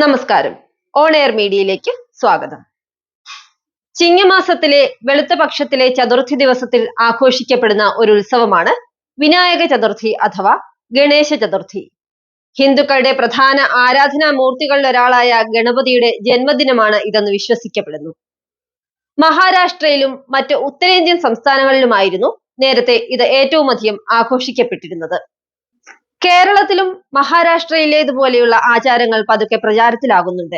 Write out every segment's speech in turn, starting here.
നമസ്കാരം. On air മീഡിയയിലേക്ക് സ്വാഗതം. ചിങ്ങമാസത്തിലെ വെളുത്ത പക്ഷത്തിലെ ചതുർത്ഥി ദിവസത്തിൽ ആഘോഷിക്കപ്പെടുന്ന ഒരു ഉത്സവമാണ് വിനായക ചതുർത്ഥി അഥവാ ഗണേശ ചതുർത്ഥി. ഹിന്ദുക്കളുടെ പ്രധാന ആരാധനാ മൂർത്തികളിൽ ഒരാളായ ഗണപതിയുടെ ജന്മദിനമാണ് ഇതെന്ന് വിശ്വസിക്കപ്പെടുന്നു. മഹാരാഷ്ട്രയിലും മറ്റ് ഉത്തരേന്ത്യൻ സംസ്ഥാനങ്ങളിലുമായിരുന്നു നേരത്തെ ഇത് ഏറ്റവും അധികം ആഘോഷിക്കപ്പെട്ടിരുന്നത്. കേരളത്തിലും മഹാരാഷ്ട്രയിലേതുപോലെയുള്ള ആചാരങ്ങൾ പതുക്കെ പ്രചാരത്തിലാകുന്നുണ്ട്.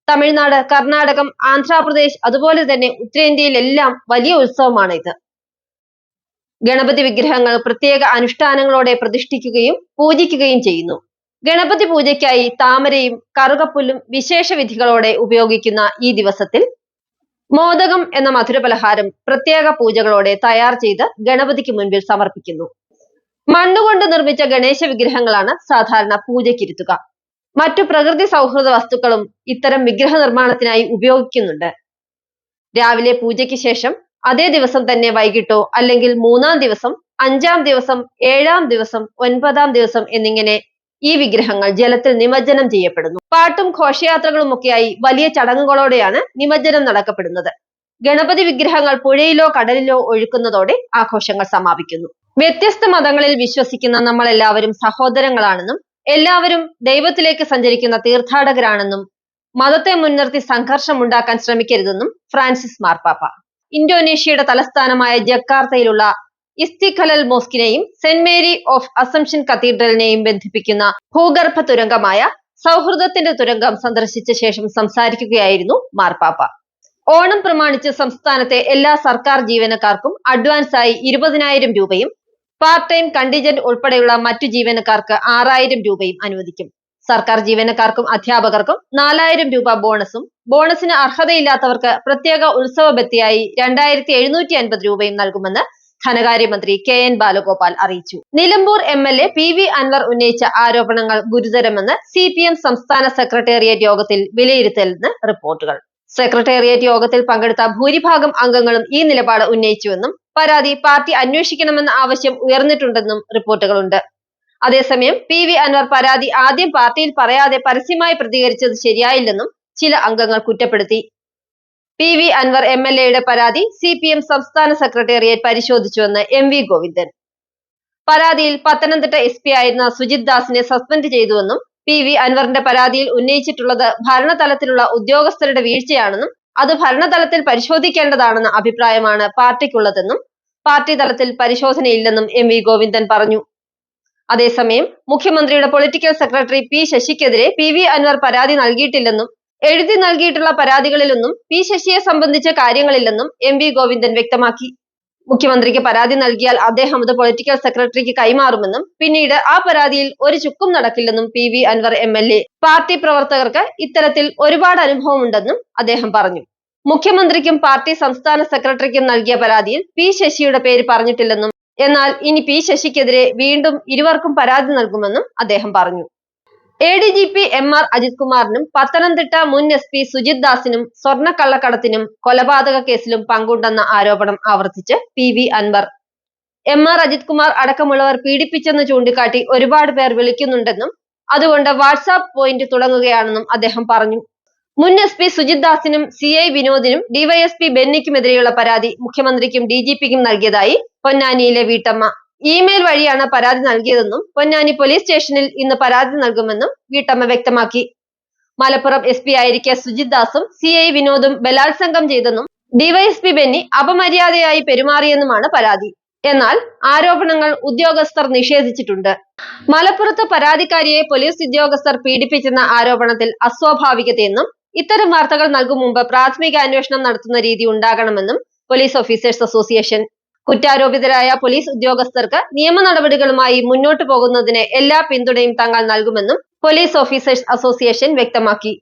തമിഴ്നാട്, കർണാടകം, ആന്ധ്രാപ്രദേശ് അതുപോലെ തന്നെ ഉത്തരേന്ത്യയിലെല്ലാം വലിയ ഉത്സവമാണ് ഇത്. ഗണപതി വിഗ്രഹങ്ങൾ പ്രത്യേക അനുഷ്ഠാനങ്ങളോടെ പ്രതിഷ്ഠിക്കുകയും പൂജിക്കുകയും ചെയ്യുന്നു. ഗണപതി പൂജയ്ക്കായി താമരയും കറുകപ്പുല്ലും വിശേഷ വിധികളോടെ ഉപയോഗിക്കുന്ന ഈ ദിവസത്തിൽ മോദകം എന്ന മധുരപലഹാരം പ്രത്യേക പൂജകളോടെ തയ്യാർ ചെയ്ത് ഗണപതിക്ക് മുൻപിൽ സമർപ്പിക്കുന്നു. മണ്ണുകൊണ്ട് നിർമ്മിച്ച ഗണേശ വിഗ്രഹങ്ങളാണ് സാധാരണ പൂജയ്ക്കിരുത്തുക. മറ്റു പ്രകൃതി സൗഹൃദ വസ്തുക്കളും ഇത്തരം വിഗ്രഹ നിർമ്മാണത്തിനായി ഉപയോഗിക്കുന്നുണ്ട്. രാവിലെ പൂജയ്ക്ക് ശേഷം അതേ ദിവസം തന്നെ വൈകിട്ടോ അല്ലെങ്കിൽ 3-ാം ദിവസം, 5-ാം ദിവസം, 7-ാം ദിവസം, 9-ാം ദിവസം എന്നിങ്ങനെ ഈ വിഗ്രഹങ്ങൾ ജലത്തിൽ നിമജ്ജനം ചെയ്യപ്പെടുന്നു. പാട്ടും ഘോഷയാത്രകളും ഒക്കെയായി വലിയ ചടങ്ങുകളോടെയാണ് നിമജ്ജനം നടക്കപ്പെടുന്നത്. ഗണപതി വിഗ്രഹങ്ങൾ പുഴയിലോ കടലിലോ ഒഴുക്കുന്നതോടെ ആഘോഷങ്ങൾ സമാപിക്കുന്നു. വ്യത്യസ്ത മതങ്ങളിൽ വിശ്വസിക്കുന്ന നമ്മളെല്ലാവരും സഹോദരങ്ങളാണെന്നും എല്ലാവരും ദൈവത്തിലേക്ക് സഞ്ചരിക്കുന്ന തീർത്ഥാടകരാണെന്നും മതത്തെ മുൻനിർത്തി സംഘർഷം ഉണ്ടാക്കാൻ ശ്രമിക്കരുതെന്നും ഫ്രാൻസിസ് മാർപ്പാപ്പ. ഇന്തോനേഷ്യയുടെ തലസ്ഥാനമായ ജക്കാർത്തയിലുള്ള ഇസ്തിഖലൽ മോസ്കിനെയും സെന്റ് മേരി ഓഫ് അസംഷൻ കത്തീഡ്രലിനെയും ബന്ധിപ്പിക്കുന്ന ഭൂഗർഭ തുരങ്കമായ സൗഹൃദത്തിന്റെ തുരങ്കം സന്ദർശിച്ച ശേഷം സംസാരിക്കുകയായിരുന്നു മാർപ്പാപ്പ. ഓണം പ്രമാണിച്ച് സംസ്ഥാനത്തെ എല്ലാ സർക്കാർ ജീവനക്കാർക്കും അഡ്വാൻസായി 20,000 രൂപയും പാർട്ട് ടൈം കണ്ടിജന്റ് ഉൾപ്പെടെയുള്ള മറ്റു ജീവനക്കാർക്ക് 6,000 രൂപയും അനുവദിക്കും. സർക്കാർ ജീവനക്കാർക്കും അധ്യാപകർക്കും 4,000 രൂപ ബോണസും ബോണസിന് അർഹതയില്ലാത്തവർക്ക് പ്രത്യേക ഉത്സവ ബത്തിയായി 2,750 രൂപയും നൽകുമെന്ന് ധനകാര്യമന്ത്രി KN ബാലഗോപാൽ അറിയിച്ചു. നിലമ്പൂർ MLA PV അൻവർ ഉന്നയിച്ച ആരോപണങ്ങൾ ഗുരുതരമെന്ന് CPM സംസ്ഥാന സെക്രട്ടേറിയറ്റ് യോഗത്തിൽ വിലയിരുത്തലെന്ന് റിപ്പോർട്ടുകൾ. സെക്രട്ടേറിയറ്റ് യോഗത്തിൽ പങ്കെടുത്ത ഭൂരിഭാഗം അംഗങ്ങളും ഈ നിലപാട് ഉന്നയിച്ചുവെന്നും പരാതി പാർട്ടി അന്വേഷിക്കണമെന്ന ആവശ്യം ഉയർന്നിട്ടുണ്ടെന്നും റിപ്പോർട്ടുകളുണ്ട്. അതേസമയം PV അൻവർ പരാതി ആദ്യം പാർട്ടിയിൽ പറയാതെ പരസ്യമായി പ്രതികരിച്ചത് ശരിയായില്ലെന്നും ചില അംഗങ്ങൾ കുറ്റപ്പെടുത്തി. PV അൻവർ MLAയുടെ പരാതി CPM സംസ്ഥാന സെക്രട്ടേറിയറ്റ് പരിശോധിച്ചുവെന്ന് MV ഗോവിന്ദൻ. പരാതിയിൽ പത്തനംതിട്ട SP ആയിരുന്ന സുജിത് ദാസിനെ സസ്പെൻഡ് ചെയ്തുവെന്നും PV അൻവറിന്റെ പരാതിയിൽ ഉന്നയിച്ചിട്ടുള്ളത് ഭരണതലത്തിലുള്ള ഉദ്യോഗസ്ഥരുടെ വീഴ്ചയാണെന്നും അത് ഭരണതലത്തിൽ പരിശോധിക്കേണ്ടതാണെന്ന അഭിപ്രായമാണ് പാർട്ടിക്കുള്ളതെന്നും പാർട്ടി തലത്തിൽ പരിശോധനയില്ലെന്നും MV ഗോവിന്ദൻ പറഞ്ഞു. അതേസമയം മുഖ്യമന്ത്രിയുടെ പൊളിറ്റിക്കൽ സെക്രട്ടറി P ശശിക്കെതിരെ PV അൻവർ പരാതി നൽകിയിട്ടില്ലെന്നും എഴുതി നൽകിയിട്ടുള്ള പരാതികളിലൊന്നും P ശശിയെ സംബന്ധിച്ച കാര്യങ്ങളില്ലെന്നും MV ഗോവിന്ദൻ വ്യക്തമാക്കി. മുഖ്യമന്ത്രിക്ക് പരാതി നൽകിയാൽ അദ്ദേഹം അത് പൊളിറ്റിക്കൽ സെക്രട്ടറിക്ക് കൈമാറുമെന്നും പിന്നീട് ആ പരാതിയിൽ ഒരു ചുക്കും നടക്കില്ലെന്നും PV അൻവർ MLA. പാർട്ടി പ്രവർത്തകർക്ക് ഇത്തരത്തിൽ ഒരുപാട് അനുഭവമുണ്ടെന്നും അദ്ദേഹം പറഞ്ഞു. മുഖ്യമന്ത്രിക്കും പാർട്ടി സംസ്ഥാന സെക്രട്ടറിക്കും നൽകിയ പരാതിയിൽ P ശശിയുടെ പേര് പറഞ്ഞിട്ടില്ലെന്നും എന്നാൽ ഇനി P ശശിക്കെതിരെ വീണ്ടും ഇരുവർക്കും പരാതി നൽകുമെന്നും അദ്ദേഹം പറഞ്ഞു. ADGP MR അജിത് കുമാറിനും പത്തനംതിട്ട മുൻ SP സുജിത് ദാസിനും സ്വർണ്ണക്കള്ളക്കടത്തിനും കൊലപാതക കേസിലും പങ്കുണ്ടെന്ന ആരോപണം ആവർത്തിച്ച് PV അൻവർ. MR അജിത് കുമാർ അടക്കമുള്ളവർ പീഡിപ്പിച്ചെന്ന് ചൂണ്ടിക്കാട്ടി ഒരുപാട് പേർ വിളിക്കുന്നുണ്ടെന്നും അതുകൊണ്ട് വാട്സാപ്പ് പോയിന്റ് തുടങ്ങുകയാണെന്നും അദ്ദേഹം പറഞ്ഞു. മുൻ SP സുജിത് ദാസിനും CI വിനോദിനും DYSP ബെന്നിക്കുമെതിരെയുള്ള പരാതി മുഖ്യമന്ത്രിക്കും DGPക്കും നൽകിയതായി പൊന്നാനിയിലെ വീട്ടമ്മ. ഇമെയിൽ വഴിയാണ് പരാതി നൽകിയതെന്നും പൊന്നാനി പോലീസ് സ്റ്റേഷനിൽ ഇന്ന് പരാതി നൽകുമെന്നും വീട്ടമ്മ വ്യക്തമാക്കി. മലപ്പുറം SP ആയിരിക്കെ സുജിത് ദാസും CI വിനോദും ബലാത്സംഗം ചെയ്തെന്നും DYSP ബെന്നി അപമര്യാദയായി പെരുമാറിയെന്നുമാണ് പരാതി. എന്നാൽ ആരോപണങ്ങൾ ഉദ്യോഗസ്ഥർ നിഷേധിച്ചിട്ടുണ്ട്. മലപ്പുറത്ത് പരാതിക്കാരിയെ പോലീസ് ഉദ്യോഗസ്ഥർ പീഡിപ്പിച്ചെന്ന ആരോപണത്തിൽ അസ്വാഭാവികതയെന്നും ഇത്തരം വാർത്തകൾ നൽകും മുമ്പ് പ്രാഥമിക അന്വേഷണം നടത്തുന്ന രീതി ഉണ്ടാകണമെന്നും പോലീസ് ഓഫീസേഴ്സ് അസോസിയേഷൻ. കുറ്റാരോപിതരായ പോലീസ് ഉദ്യോഗസ്ഥർക്ക് നിയമ നടപടികളുമായി മുന്നോട്ടു പോകുന്നതിന് എല്ലാ പിന്തുണയും തങ്ങൾ നൽകുമെന്നും പോലീസ് ഓഫീസേഴ്സ് അസോസിയേഷൻ വ്യക്തമാക്കി.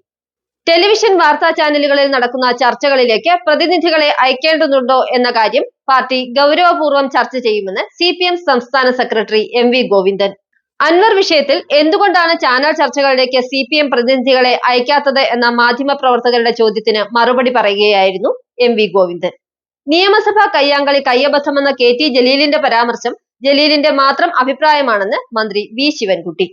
ടെലിവിഷൻ വാർത്താ ചാനലുകളിൽ നടക്കുന്ന ചർച്ചകളിലേക്ക് പ്രതിനിധികളെ അയക്കേണ്ടതുണ്ടോ എന്ന കാര്യം പാർട്ടി ഗൗരവപൂർവ്വം ചർച്ച ചെയ്യുമെന്ന് CPM സംസ്ഥാന സെക്രട്ടറി MV ഗോവിന്ദൻ. അൻവർ വിഷയത്തിൽ എന്തുകൊണ്ടാണ് ചാനൽ ചർച്ചകളിലേക്ക് CPM പ്രതിനിധികളെ അയക്കാത്തത് എന്ന മാധ്യമപ്രവർത്തകരുടെ ചോദ്യത്തിന് മറുപടി പറയുകയായിരുന്നു MV ഗോവിന്ദൻ. നിയമസഭാ കയ്യാങ്കളി കയ്യബദ്ധമെന്ന KT ജലീലിന്റെ പരാമർശം ജലീലിന്റെ മാത്രം അഭിപ്രായമാണെന്ന് മന്ത്രി V ശിവൻകുട്ടി.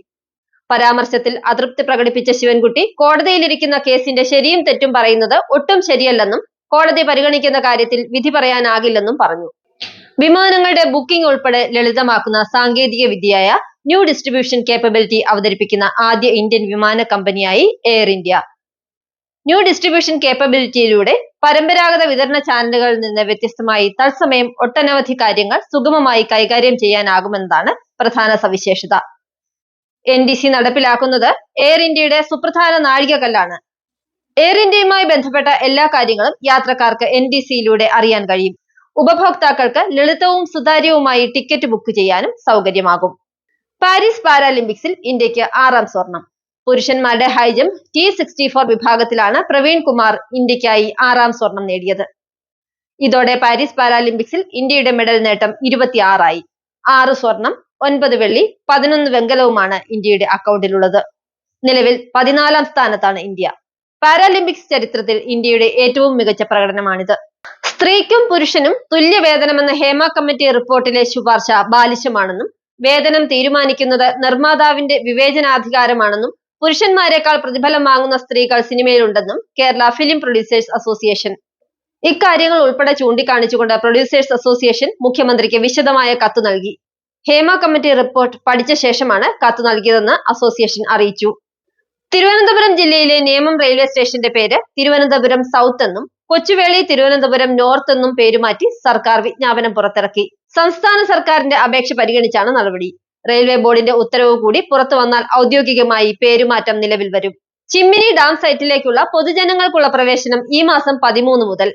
പരാമർശത്തിൽ അതൃപ്തി പ്രകടിപ്പിച്ച ശിവൻകുട്ടി കോടതിയിലിരിക്കുന്ന കേസിന്റെ ശരിയും തെറ്റും പറയുന്നത് ഒട്ടും ശരിയല്ലെന്നും കോടതി പരിഗണിക്കുന്ന കാര്യത്തിൽ വിധി പറയാനാകില്ലെന്നും പറഞ്ഞു. വിമാനങ്ങളുടെ ബുക്കിംഗ് ഉൾപ്പെടെ ലളിതമാക്കുന്ന സാങ്കേതിക വിദ്യയായ ന്യൂ ഡിസ്ട്രിബ്യൂഷൻ കേപ്പബിലിറ്റി അവതരിപ്പിക്കുന്ന ആദ്യ ഇന്ത്യൻ വിമാന കമ്പനിയായി എയർ ഇന്ത്യ. ന്യൂ ഡിസ്ട്രിബ്യൂഷൻ കേപ്പബിലിറ്റിയിലൂടെ പരമ്പരാഗത വിതരണ ചാനലുകളിൽ നിന്ന് വ്യത്യസ്തമായി തത്സമയം ഒട്ടനവധി കാര്യങ്ങൾ സുഗമമായി കൈകാര്യം ചെയ്യാനാകുമെന്നതാണ് പ്രധാന സവിശേഷത. NDC നടപ്പിലാക്കുന്നത് എയർ ഇന്ത്യയുടെ സുപ്രധാന നാഴികക്കല്ലാണ്. എയർ ഇന്ത്യയുമായി ബന്ധപ്പെട്ട എല്ലാ കാര്യങ്ങളും യാത്രക്കാർക്ക് NDCയിലൂടെ അറിയാൻ കഴിയും. ഉപഭോക്താക്കൾക്ക് ലളിതവും സുതാര്യവുമായി ടിക്കറ്റ് ബുക്ക് ചെയ്യാനും സൗകര്യമാകും. പാരീസ് പാരാലിമ്പിക്സിൽ ഇന്ത്യക്ക് 6ാം സ്വർണം. പുരുഷന്മാരുടെ ഹൈജംപ് T64 വിഭാഗത്തിലാണ് പ്രവീൺ കുമാർ ഇന്ത്യക്കായി 6ാം സ്വർണം നേടിയത്. ഇതോടെ പാരീസ് പാരാലിമ്പിക്സിൽ ഇന്ത്യയുടെ മെഡൽ നേട്ടം 26 ആയി. 6 സ്വർണം, 9 വെള്ളി, 11 വെങ്കലവുമാണ് ഇന്ത്യയുടെ അക്കൗണ്ടിലുള്ളത്. നിലവിൽ 14ാം സ്ഥാനത്താണ് ഇന്ത്യ. പാരാലിമ്പിക്സ് ചരിത്രത്തിൽ ഇന്ത്യയുടെ ഏറ്റവും മികച്ച പ്രകടനമാണിത്. സ്ത്രീക്കും പുരുഷനും തുല്യ വേതനമെന്ന ഹേമ കമ്മിറ്റി റിപ്പോർട്ടിലെ ശുപാർശ ബാലിശമാണെന്നും വേതനം തീരുമാനിക്കുന്നത് നിർമ്മാതാവിന്റെ വിവേചനാധികാരമാണെന്നും പുരുഷന്മാരെക്കാൾ പ്രതിഫലം വാങ്ങുന്ന സ്ത്രീകൾ സിനിമയിലുണ്ടെന്നും കേരള ഫിലിം പ്രൊഡ്യൂസേഴ്സ് അസോസിയേഷൻ. ഇക്കാര്യങ്ങൾ ഉൾപ്പെടെ ചൂണ്ടിക്കാണിച്ചുകൊണ്ട് പ്രൊഡ്യൂസേഴ്സ് അസോസിയേഷൻ മുഖ്യമന്ത്രിക്ക് വിശദമായ കത്ത് നൽകി. ഹേമ കമ്മിറ്റി റിപ്പോർട്ട് പഠിച്ച ശേഷമാണ് കത്ത് നൽകിയതെന്ന് അസോസിയേഷൻ അറിയിച്ചു. തിരുവനന്തപുരം ജില്ലയിലെ നേമം റെയിൽവേ സ്റ്റേഷന്റെ പേര് തിരുവനന്തപുരം സൗത്ത് എന്നും കൊച്ചുവേളി തിരുവനന്തപുരം നോർത്ത് എന്നും പേരുമാറ്റി സർക്കാർ വിജ്ഞാപനം പുറത്തിറക്കി. സംസ്ഥാന സർക്കാരിന്റെ അപേക്ഷ പരിഗണിച്ചാണ് നടപടി. റെയിൽവേ ബോർഡിന്റെ ഉത്തരവ് കൂടി പുറത്തു വന്നാൽ ഔദ്യോഗികമായി പേരുമാറ്റം നിലവിൽ വരും. ചിമ്മിനി ഡാം സൈറ്റിലേക്കുള്ള പൊതുജനങ്ങൾക്കുള്ള പ്രവേശനം ഈ മാസം 13 മുതൽ.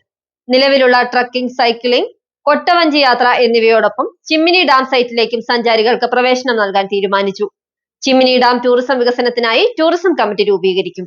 നിലവിലുള്ള ട്രക്കിംഗ്, സൈക്ലിംഗ്, കൊട്ടവഞ്ചി യാത്ര എന്നിവയോടൊപ്പം ചിമ്മിനി ഡാം സൈറ്റിലേക്കും സഞ്ചാരികൾക്ക് പ്രവേശനം നൽകാൻ തീരുമാനിച്ചു. ചിമ്മിനി ഡാം ടൂറിസം വികസനത്തിനായി ടൂറിസം കമ്മിറ്റി രൂപീകരിക്കും.